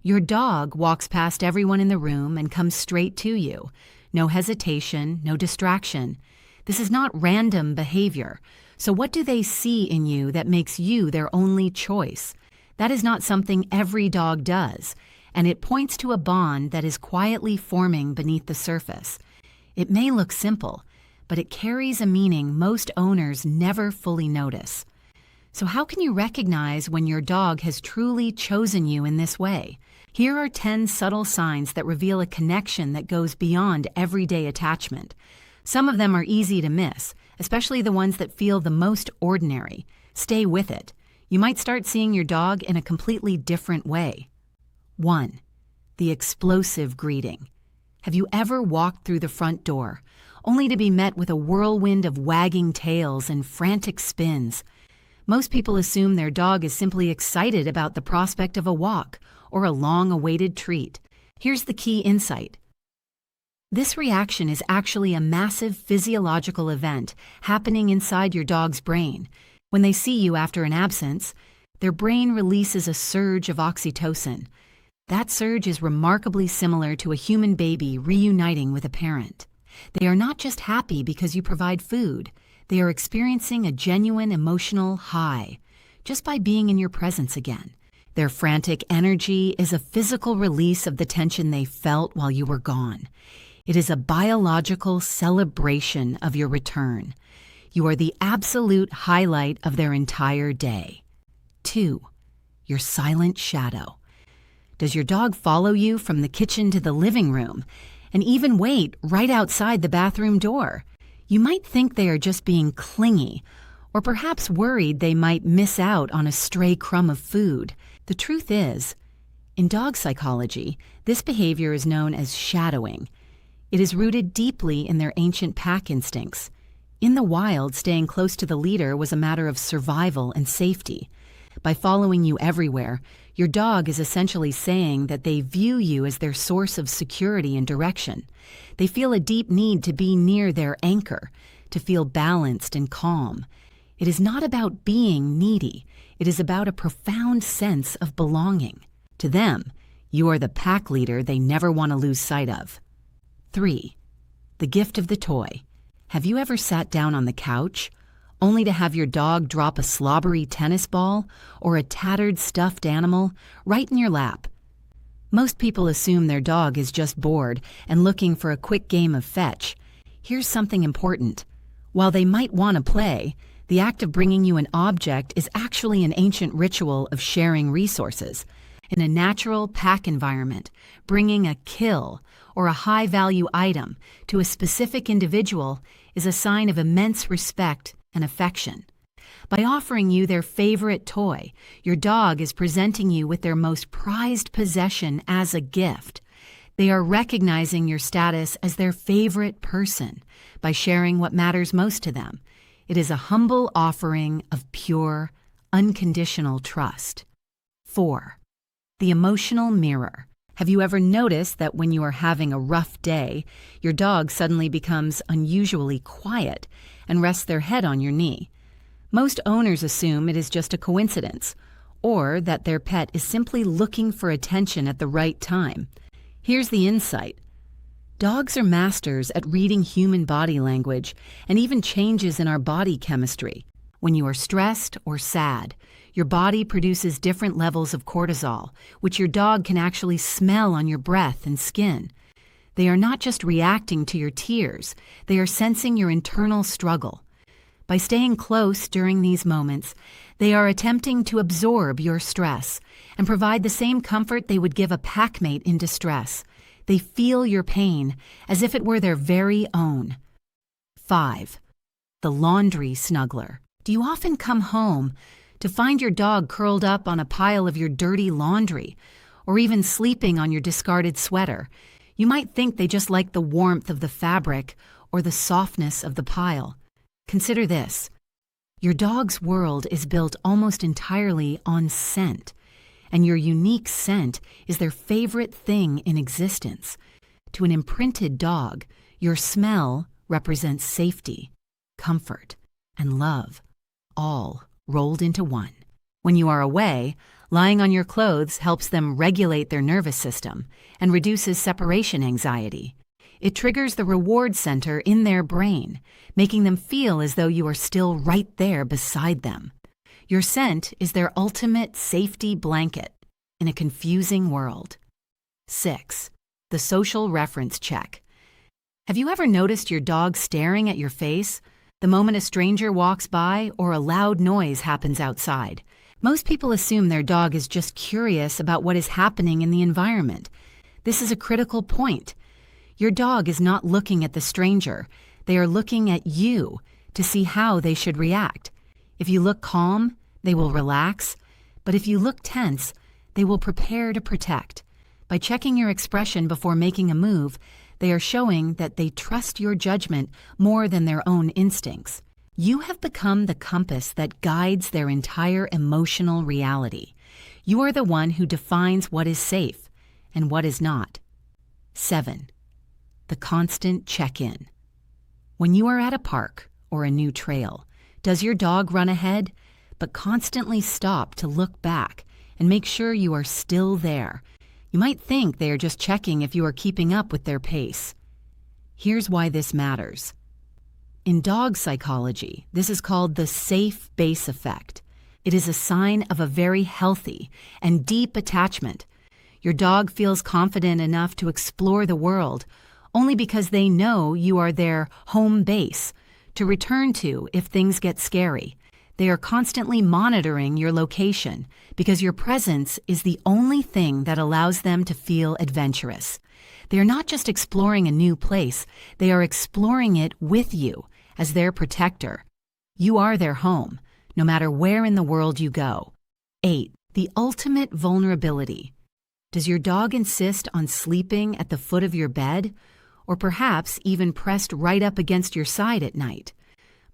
Your dog walks past everyone in the room and comes straight to you. No hesitation, no distraction. This is not random behavior. So what do they see in you that makes you their only choice? That is not something every dog does, and it points to a bond that is quietly forming beneath the surface. It may look simple, but it carries a meaning most owners never fully notice. So how can you recognize when your dog has truly chosen you in this way? Here are 10 subtle signs that reveal a connection that goes beyond everyday attachment. Some of them are easy to miss, especially the ones that feel the most ordinary. Stay with it. You might start seeing your dog in a completely different way. 1. The explosive greeting. Have you ever walked through the front door, only to be met with a whirlwind of wagging tails and frantic spins? Most people assume their dog is simply excited about the prospect of a walk or a long-awaited treat. Here's the key insight. This reaction is actually a massive physiological event happening inside your dog's brain. When they see you after an absence, their brain releases a surge of oxytocin. That surge is remarkably similar to a human baby reuniting with a parent. They are not just happy because you provide food. They are experiencing a genuine emotional high just by being in your presence again. Their frantic energy is a physical release of the tension they felt while you were gone. It is a biological celebration of your return. You are the absolute highlight of their entire day. 2. Your silent shadow. Does your dog follow you from the kitchen to the living room and even wait right outside the bathroom door? You might think they are just being clingy, or perhaps worried they might miss out on a stray crumb of food. The truth is, in dog psychology, this behavior is known as shadowing. It is rooted deeply in their ancient pack instincts. In the wild, staying close to the leader was a matter of survival and safety. By following you everywhere, your dog is essentially saying that they view you as their source of security and direction. They feel a deep need to be near their anchor, to feel balanced and calm. It is not about being needy. It is about a profound sense of belonging. To them, you are the pack leader they never want to lose sight of. 3. The gift of the toy. Have you ever sat down on the couch, only to have your dog drop a slobbery tennis ball or a tattered stuffed animal right in your lap? Most people assume their dog is just bored and looking for a quick game of fetch. Here's something important. While they might want to play, the act of bringing you an object is actually an ancient ritual of sharing resources. In a natural pack environment, bringing a kill or a high-value item to a specific individual is a sign of immense respect and affection. By offering you their favorite toy, your dog is presenting you with their most prized possession as a gift. They are recognizing your status as their favorite person by sharing what matters most to them. It is a humble offering of pure, unconditional trust. 4. The emotional mirror. Have you ever noticed that when you are having a rough day, your dog suddenly becomes unusually quiet and rests their head on your knee? Most owners assume it is just a coincidence, or that their pet is simply looking for attention at the right time. Here's the insight. Dogs are masters at reading human body language and even changes in our body chemistry. When you are stressed or sad, your body produces different levels of cortisol, which your dog can actually smell on your breath and skin. They are not just reacting to your tears, they are sensing your internal struggle. By staying close during these moments, they are attempting to absorb your stress and provide the same comfort they would give a packmate in distress. They feel your pain as if it were their very own. 5. The laundry snuggler. Do you often come home to find your dog curled up on a pile of your dirty laundry, or even sleeping on your discarded sweater? You might think they just like the warmth of the fabric or the softness of the pile. Consider this. Your dog's world is built almost entirely on scent, and your unique scent is their favorite thing in existence. To an imprinted dog, your smell represents safety, comfort, and love, all rolled into one. When you are away, Lying on your clothes helps them regulate their nervous system and reduces separation anxiety. It triggers the reward center in their brain, making them feel as though you are still right there beside them. Your scent is their ultimate safety blanket in a confusing world. 6. The social reference check. Have you ever noticed your dog staring at your face the moment a stranger walks by or a loud noise happens outside? Most people assume their dog is just curious about what is happening in the environment. This is a critical point. Your dog is not looking at the stranger. They are looking at you to see how they should react. If you look calm, they will relax. But if you look tense, they will prepare to protect. By checking your expression before making a move, they are showing that they trust your judgment more than their own instincts. You have become the compass that guides their entire emotional reality. You are the one who defines what is safe and what is not. 7. The constant check-in. When you are at a park or a new trail, does your dog run ahead, but constantly stop to look back and make sure you are still there? You might think they are just checking if you are keeping up with their pace. Here's why this matters. In dog psychology, this is called the safe base effect. It is a sign of a very healthy and deep attachment. Your dog feels confident enough to explore the world only because they know you are their home base to return to if things get scary. They are constantly monitoring your location because your presence is the only thing that allows them to feel adventurous. They are not just exploring a new place, they are exploring it with you as their protector. You are their home, no matter where in the world you go. 8. The ultimate vulnerability. Does your dog insist on sleeping at the foot of your bed, or perhaps even pressed right up against your side at night?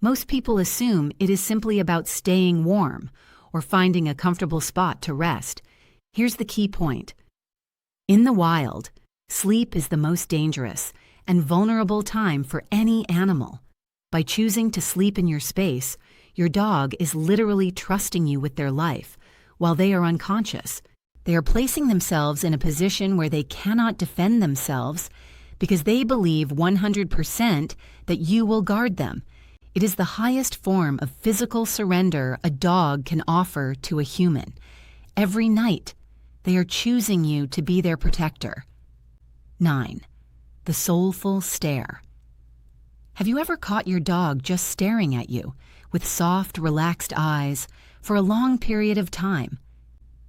Most people assume it is simply about staying warm or finding a comfortable spot to rest. Here's the key point. In the wild, sleep is the most dangerous and vulnerable time for any animal. By choosing to sleep in your space, your dog is literally trusting you with their life while they are unconscious. They are placing themselves in a position where they cannot defend themselves because they believe 100% that you will guard them. It is the highest form of physical surrender a dog can offer to a human. Every night, they are choosing you to be their protector. 9. The soulful stare. Have you ever caught your dog just staring at you with soft, relaxed eyes for a long period of time?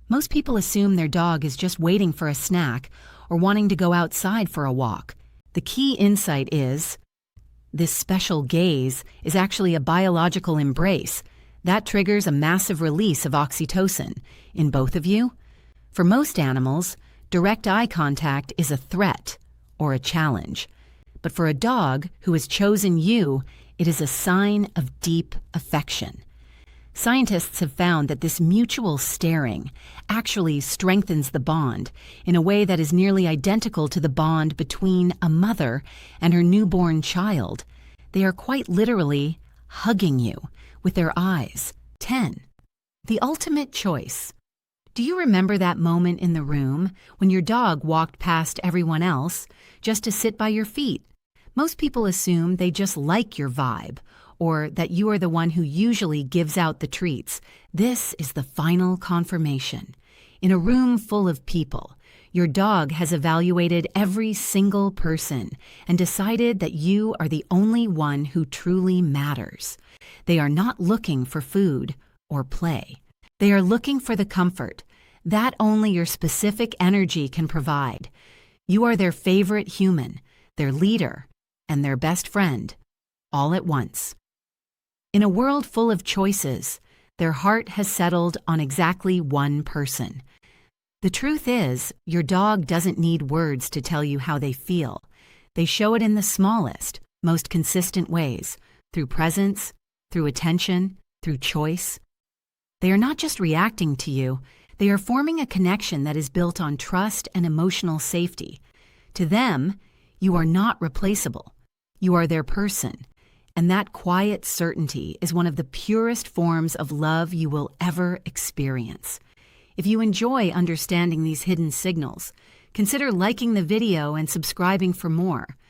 Most people assume their dog is just waiting for a snack or wanting to go outside for a walk. The key insight is, this special gaze is actually a biological embrace. That triggers a massive release of oxytocin in both of you. For most animals, direct eye contact is a threat or a challenge. But for a dog who has chosen you, it is a sign of deep affection. Scientists have found that this mutual staring actually strengthens the bond in a way that is nearly identical to the bond between a mother and her newborn child. They are quite literally hugging you with their eyes. 10. The ultimate choice. Do you remember that moment in the room when your dog walked past everyone else just to sit by your feet? Most people assume they just like your vibe, or that you are the one who usually gives out the treats. This is the final confirmation. In a room full of people, your dog has evaluated every single person and decided that you are the only one who truly matters. They are not looking for food or play. They are looking for the comfort that only your specific energy can provide. You are their favorite human, their leader, and their best friend, all at once. In a world full of choices, their heart has settled on exactly one person. The truth is, your dog doesn't need words to tell you how they feel. They show it in the smallest, most consistent ways, through presence, through attention, through choice. They are not just reacting to you, they are forming a connection that is built on trust and emotional safety. To them, you are not replaceable. You are their person. And that quiet certainty is one of the purest forms of love you will ever experience. If you enjoy understanding these hidden signals, consider liking the video and subscribing for more.